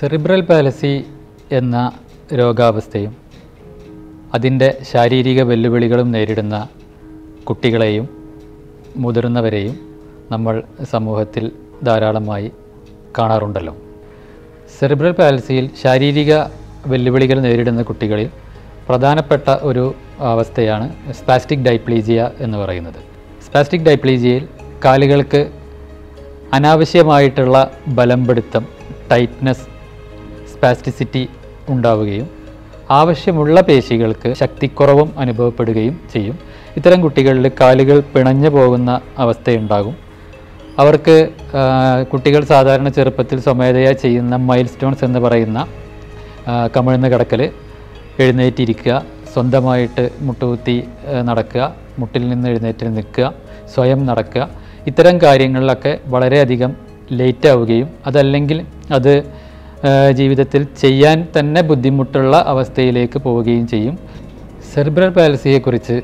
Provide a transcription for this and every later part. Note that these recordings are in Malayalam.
സെറിബ്രൽ പാലസി എന്ന രോഗാവസ്ഥയും അതിൻ്റെ ശാരീരിക വെല്ലുവിളികളും നേരിടുന്ന കുട്ടികളെയും മുതിർന്നവരെയും നമ്മൾ സമൂഹത്തിൽ ധാരാളമായി കാണാറുണ്ടല്ലോ. സെറിബ്രൽ പാലസിയിൽ ശാരീരിക വെല്ലുവിളികൾ നേരിടുന്ന കുട്ടികളിൽ പ്രധാനപ്പെട്ട ഒരു അവസ്ഥയാണ് സ്പാസ്റ്റിക് ഡൈപ്ലീജിയ എന്ന് പറയുന്നത്. സ്പാസ്റ്റിക് ഡൈപ്ലീജിയയിൽ കാലുകൾക്ക് അനാവശ്യമായിട്ടുള്ള ബലംപിടുത്തം, ടൈറ്റ്നസ്, സ്പാസ്റ്റിസിറ്റി ഉണ്ടാവുകയും ആവശ്യമുള്ള പേശികൾക്ക് ശക്തിക്കുറവും അനുഭവപ്പെടുകയും ചെയ്യും. ഇത്തരം കുട്ടികളിൽ കാലുകൾ പിണഞ്ഞു പോകുന്ന അവസ്ഥയുണ്ടാകും. അവർക്ക് കുട്ടികൾ സാധാരണ ചെറുപ്പത്തിൽ സ്വമേധയാ ചെയ്യുന്ന മൈൽ സ്റ്റോൺസ് എന്ന് പറയുന്ന കമിഴ്ന്ന് കിടക്കൽ, എഴുന്നേറ്റിരിക്കുക, സ്വന്തമായിട്ട് മുട്ടുകുത്തി നടക്കുക, മുട്ടിൽ നിന്ന് എഴുന്നേറ്റ് നിൽക്കുക, സ്വയം നടക്കുക, ഇത്തരം കാര്യങ്ങളിലൊക്കെ വളരെയധികം ലേറ്റ് ആവുകയും അതല്ലെങ്കിൽ അത് ജീവിതത്തിൽ ചെയ്യാൻ തന്നെ ബുദ്ധിമുട്ടുള്ള അവസ്ഥയിലേക്ക് പോവുകയും ചെയ്യും. സെറിബ്രൽ പാലസിയെക്കുറിച്ച്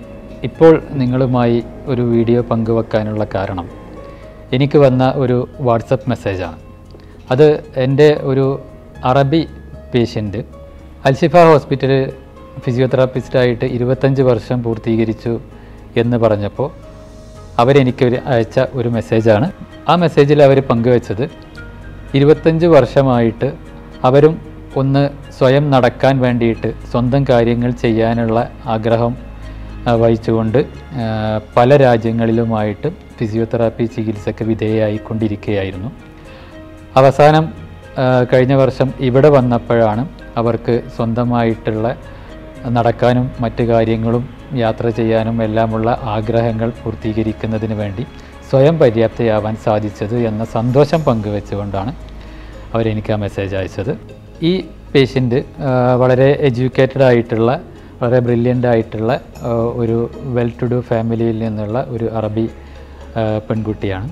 ഇപ്പോൾ നിങ്ങളുമായി ഒരു വീഡിയോ പങ്കുവെക്കാനുള്ള കാരണം എനിക്ക് വന്ന ഒരു വാട്സപ്പ് മെസ്സേജാണ്. അത് എൻ്റെ ഒരു അറബി പേഷ്യൻ്റ് അൽഷിഫ ഹോസ്പിറ്റൽ ഫിസിയോതെറാപ്പിസ്റ്റായിട്ട് 25 വർഷം പൂർത്തീകരിച്ചു എന്ന് പറഞ്ഞപ്പോൾ അവരെനിക്ക് അയച്ച ഒരു മെസ്സേജാണ്. ആ മെസ്സേജിൽ അവർ പങ്കുവെച്ചത് 25 വർഷമായിട്ട് അവരും ഒന്ന് സ്വയം നടക്കാൻ വേണ്ടിയിട്ട് സ്വന്തം കാര്യങ്ങൾ ചെയ്യാനുള്ള ആഗ്രഹം വഹിച്ചുകൊണ്ട് പല രാജ്യങ്ങളിലുമായിട്ട് ഫിസിയോതെറാപ്പി ചികിത്സയ്ക്ക് വിധേയമായിക്കൊണ്ടിരിക്കുകയായിരുന്നു. അവസാനം കഴിഞ്ഞ വർഷം ഇവിടെ വന്നപ്പോഴാണ് അവർക്ക് സ്വന്തമായിട്ടുള്ള നടക്കാനും മറ്റു കാര്യങ്ങളും യാത്ര ചെയ്യാനും എല്ലാമുള്ള ആഗ്രഹങ്ങൾ പൂർത്തീകരിക്കുന്നതിന് വേണ്ടി സ്വയം പര്യാപ്തയാവാൻ സാധിച്ചത് എന്ന സന്തോഷം പങ്കുവെച്ചുകൊണ്ടാണ് അവരെനിക്ക് ആ മെസ്സേജ് അയച്ചത്. ഈ പേഷ്യൻ്റ് വളരെ എഡ്യൂക്കേറ്റഡ് ആയിട്ടുള്ള, വളരെ ബ്രില്യൻ്റ് ആയിട്ടുള്ള ഒരു വെൽ ടു ഡു ഫാമിലിയിൽ നിന്നുള്ള ഒരു അറബി പെൺകുട്ടിയാണ്.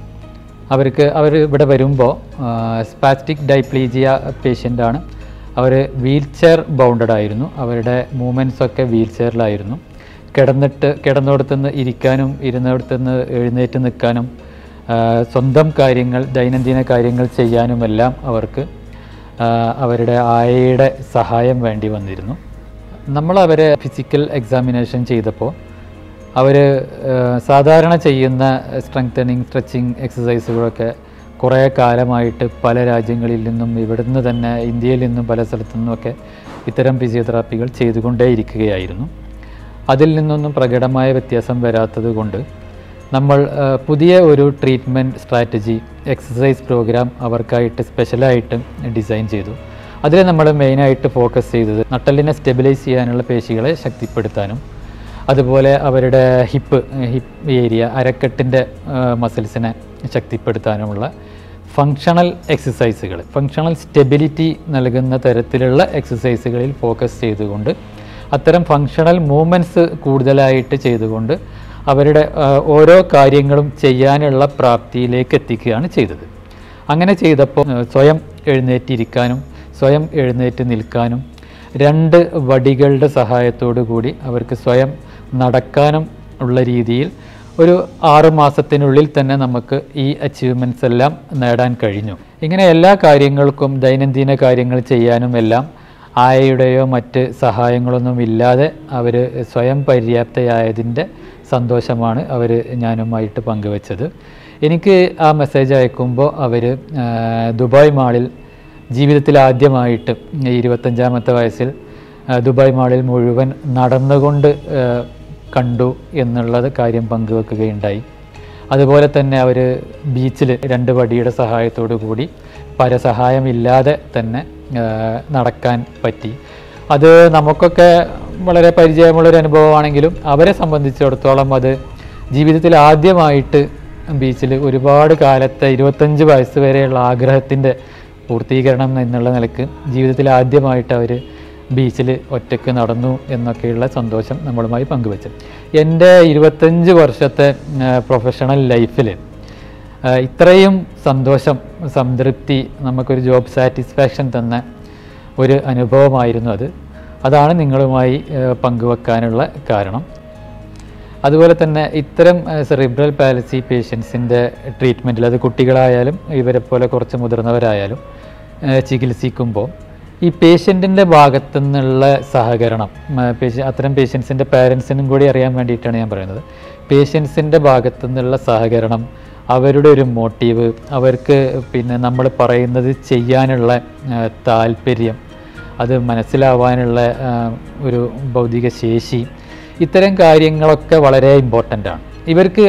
അവർ ഇവിടെ വരുമ്പോൾ സ്പാസ്റ്റിക് ഡൈപ്ലീജിയ പേഷ്യൻ്റാണ്. അവർ വീൽ ചെയർ ബൗണ്ടഡ് ആയിരുന്നു. അവരുടെ മൂവ്മെൻറ്റ്സൊക്കെ വീൽ ചെയറിലായിരുന്നു. കിടന്നിടത്തുനിന്ന് ഇരിക്കാനും ഇരുന്നിടത്തുനിന്ന് എഴുന്നേറ്റ് നിൽക്കാനും സ്വന്തം കാര്യങ്ങൾ, ദൈനംദിന കാര്യങ്ങൾ ചെയ്യാനുമെല്ലാം അവർക്ക് അവരുടെ ആയയുടെ സഹായം വേണ്ടി വന്നിരുന്നു. നമ്മളവരെ ഫിസിക്കൽ എക്സാമിനേഷൻ ചെയ്തപ്പോൾ അവർ സാധാരണ ചെയ്യുന്ന സ്ട്രെങ്തനിങ്, സ്ട്രെച്ചിങ് എക്സസൈസുകളൊക്കെ കുറേ കാലമായിട്ട് പല രാജ്യങ്ങളിൽ നിന്നും, ഇവിടുന്ന് തന്നെ ഇന്ത്യയിൽ നിന്നും പല സ്ഥലത്തു നിന്നുമൊക്കെ ഇത്തരം ഫിസിയോതെറാപ്പികൾ ചെയ്തുകൊണ്ടേയിരിക്കുകയായിരുന്നു. അതിൽ നിന്നൊന്നും പ്രകടമായ വ്യത്യാസം വരാത്തത് കൊണ്ട് നമ്മൾ പുതിയ ഒരു ട്രീറ്റ്മെൻറ്റ് സ്ട്രാറ്റജി, എക്സസൈസ് പ്രോഗ്രാം അവർക്കായിട്ട് സ്പെഷ്യലായിട്ട് ഡിസൈൻ ചെയ്തു. അതിൽ നമ്മൾ മെയിനായിട്ട് ഫോക്കസ് ചെയ്തത് നട്ടെല്ലിനെ സ്റ്റെബിലൈസ് ചെയ്യാനുള്ള പേശികളെ ശക്തിപ്പെടുത്താനും അതുപോലെ അവരുടെ ഹിപ്പ് ഏരിയ, അരക്കെട്ടിൻ്റെ മസിൽസിനെ ശക്തിപ്പെടുത്താനുമുള്ള ഫങ്ഷണൽ എക്സസൈസുകൾ, ഫങ്ഷണൽ സ്റ്റെബിലിറ്റി നൽകുന്ന തരത്തിലുള്ള എക്സസൈസുകളിൽ ഫോക്കസ് ചെയ്തുകൊണ്ട് അത്തരം ഫങ്ഷണൽ മൂവ്മെൻറ്റ്സ് കൂടുതലായിട്ട് ചെയ്തുകൊണ്ട് അവരുടെ ഓരോ കാര്യങ്ങളും ചെയ്യാനുള്ള പ്രാപ്തിയിലേക്ക് എത്തിക്കുകയാണ് ചെയ്തത്. അങ്ങനെ ചെയ്തപ്പോൾ സ്വയം എഴുന്നേറ്റിരിക്കാനും സ്വയം എഴുന്നേറ്റ് നിൽക്കാനും 2 വടികളുടെ സഹായത്തോടു കൂടി അവർക്ക് സ്വയം നടക്കാനും ഉള്ള രീതിയിൽ ഒരു 6 മാസത്തിനുള്ളിൽ തന്നെ നമുക്ക് ഈ അച്ചീവ്മെൻറ്റ്സ് എല്ലാം നേടാൻ കഴിഞ്ഞു. ഇങ്ങനെ എല്ലാ കാര്യങ്ങൾക്കും, ദൈനംദിന കാര്യങ്ങൾ ചെയ്യാനും എല്ലാം ആയയുടെയോ മറ്റ് സഹായങ്ങളൊന്നും ഇല്ലാതെ അവർ സ്വയം പര്യാപ്തയായതിൻ്റെ സന്തോഷമാണ് അവർ ഞാനുമായിട്ട് പങ്കുവെച്ചത്. എനിക്ക് ആ മെസ്സേജ് അയക്കുമ്പോൾ അവർ ദുബായ് മാളിൽ ജീവിതത്തിൽ ആദ്യമായിട്ട് 25ാമത്തെ വയസ്സിൽ ദുബായ് മാളിൽ മുഴുവൻ നടന്നുകൊണ്ട് കണ്ടു എന്നുള്ളത് കാര്യം പങ്കുവെക്കുകയുണ്ടായി. അതുപോലെ തന്നെ അവർ ബീച്ചിൽ 2 വടിയുടെ സഹായത്തോടു കൂടി പരസഹായമില്ലാതെ തന്നെ നടക്കാൻ പറ്റി. അത് നമുക്കൊക്കെ വളരെ പരിചയമുള്ളൊരു അനുഭവമാണെങ്കിലും അവരെ സംബന്ധിച്ചിടത്തോളം അത് ജീവിതത്തിൽ ആദ്യമായിട്ട് ബീച്ചിൽ ഒരുപാട് കാലത്തെ 25 വയസ്സ് വരെയുള്ള ആഗ്രഹത്തിൻ്റെ പൂർത്തീകരണം എന്നുള്ള നിലക്ക് ജീവിതത്തിൽ ആദ്യമായിട്ട് അവർ ബീച്ചിൽ ഒറ്റയ്ക്ക് നടന്നു എന്നൊക്കെയുള്ള സന്തോഷം നമ്മളുമായി പങ്കുവെച്ചു. എൻ്റെ 25 വർഷത്തെ പ്രൊഫഷണൽ ലൈഫിൽ ഇത്രയും സന്തോഷം, സംതൃപ്തി, നമുക്കൊരു ജോബ് സാറ്റിസ്ഫാക്ഷൻ തന്ന ഒരു അനുഭവമായിരുന്നു അത്. അതാണ് നിങ്ങളുമായി പങ്കുവെക്കാനുള്ള കാരണം. അതുപോലെ തന്നെ ഇത്തരം സെറിബ്രൽ പാലസി പേഷ്യൻസിൻ്റെ ട്രീറ്റ്മെൻറ്റിൽ, അത് കുട്ടികളായാലും ഇവരെ പോലെ കുറച്ച് മുതിർന്നവരായാലും, ചികിത്സിക്കുമ്പോൾ ഈ പേഷ്യൻറ്റിൻ്റെ ഭാഗത്തു നിന്നുള്ള സഹകരണം, അത്തരം പേഷ്യൻസിൻ്റെ പാരൻസിനും കൂടി അറിയാൻ വേണ്ടിയിട്ടാണ് ഞാൻ പറയുന്നത്. പേഷ്യൻസിൻ്റെ ഭാഗത്തു നിന്നുള്ള സഹകരണം, അവരുടെ ഒരു മോട്ടീവ്, അവർക്ക് പിന്നെ നമ്മൾ പറയുന്നത് ചെയ്യാനുള്ള താല്പര്യം, അത് മനസ്സിലാവാനുള്ള ഒരു ഭൗതിക ശേഷി, ഇത്തരം കാര്യങ്ങളൊക്കെ വളരെ ഇമ്പോർട്ടൻ്റ് ആണ്. ഇവർക്ക്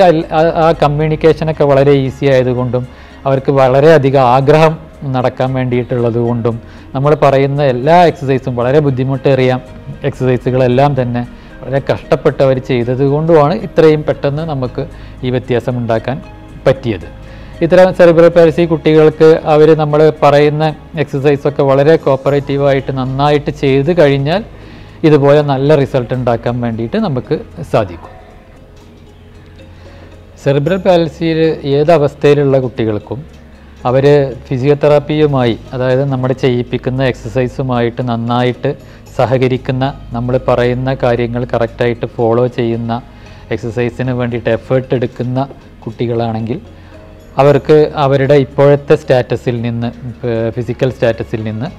ആ കമ്മ്യൂണിക്കേഷനൊക്കെ വളരെ ഈസി ആയതുകൊണ്ടും അവർക്ക് വളരെയധികം ആഗ്രഹം നടക്കാൻ വേണ്ടിയിട്ടുള്ളത് കൊണ്ടും നമ്മൾ പറയുന്ന എല്ലാ എക്സസൈസും വളരെ ബുദ്ധിമുട്ടേറിയ എക്സസൈസുകളെല്ലാം തന്നെ വളരെ കഷ്ടപ്പെട്ട് അവർ ചെയ്തത് കൊണ്ടുമാണ് ഇത്രയും പെട്ടെന്ന് നമുക്ക് ഈ വ്യത്യാസം ഉണ്ടാക്കാൻ പറ്റിയത്. ഇത്തരം സെറിബ്രൽ പാൽസി കുട്ടികൾക്ക് അവർ നമ്മൾ പറയുന്ന എക്സസൈസൊക്കെ വളരെ കോപ്പറേറ്റീവായിട്ട് നന്നായിട്ട് ചെയ്ത് കഴിഞ്ഞാൽ ഇതുപോലെ നല്ല റിസൾട്ട് ഉണ്ടാക്കാൻ വേണ്ടിയിട്ട് നമുക്ക് സാധിക്കും. സെറിബ്രൽ പാൽസിയിൽ ഏതവസ്ഥയിലുള്ള കുട്ടികൾക്കും അവർ ഫിസിയോതെറാപ്പിയുമായി, അതായത് നമ്മൾ ചെയ്യിപ്പിക്കുന്ന എക്സസൈസുമായിട്ട് നന്നായിട്ട് സഹകരിക്കുന്ന, നമ്മൾ പറയുന്ന കാര്യങ്ങൾ കറക്റ്റായിട്ട് ഫോളോ ചെയ്യുന്ന, എക്സസൈസിന് വേണ്ടിയിട്ട് എഫേർട്ട് എടുക്കുന്ന കുട്ടികളാണെങ്കിൽ അവർക്ക് അവരുടെ ഇപ്പോഴത്തെ സ്റ്റാറ്റസിൽ നിന്ന്, ഫിസിക്കൽ സ്റ്റാറ്റസിൽ നിന്ന്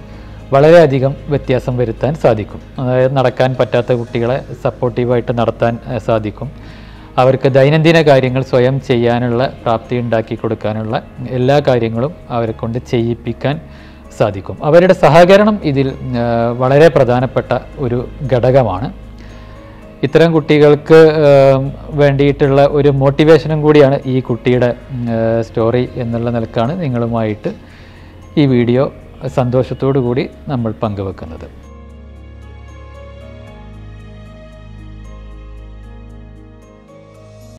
വളരെയധികം വ്യത്യാസം വരുത്താൻ സാധിക്കും. അതായത് നടക്കാൻ പറ്റാത്ത കുട്ടികളെ സപ്പോർട്ടീവായിട്ട് നടത്താൻ സാധിക്കും. അവർക്ക് ദൈനംദിന കാര്യങ്ങൾ സ്വയം ചെയ്യാനുള്ള പ്രാപ്തി ഉണ്ടാക്കി കൊടുക്കാനുള്ള എല്ലാ കാര്യങ്ങളും അവരെ കൊണ്ട് ചെയ്യിപ്പിക്കാൻ സാധിക്കും. അവരുടെ സഹകരണം ഇതിൽ വളരെ പ്രധാനപ്പെട്ട ഒരു ഘടകമാണ്. ഇത്തരം കുട്ടികൾക്ക് വേണ്ടിയിട്ടുള്ള ഒരു മോട്ടിവേഷനും കൂടിയാണ് ഈ കുട്ടിയുടെ സ്റ്റോറി എന്നുള്ള നിലക്കാണ് നിങ്ങളുമായിട്ട് ഈ വീഡിയോ സന്തോഷത്തോടു കൂടി നമ്മൾ പങ്കുവെക്കുന്നത്.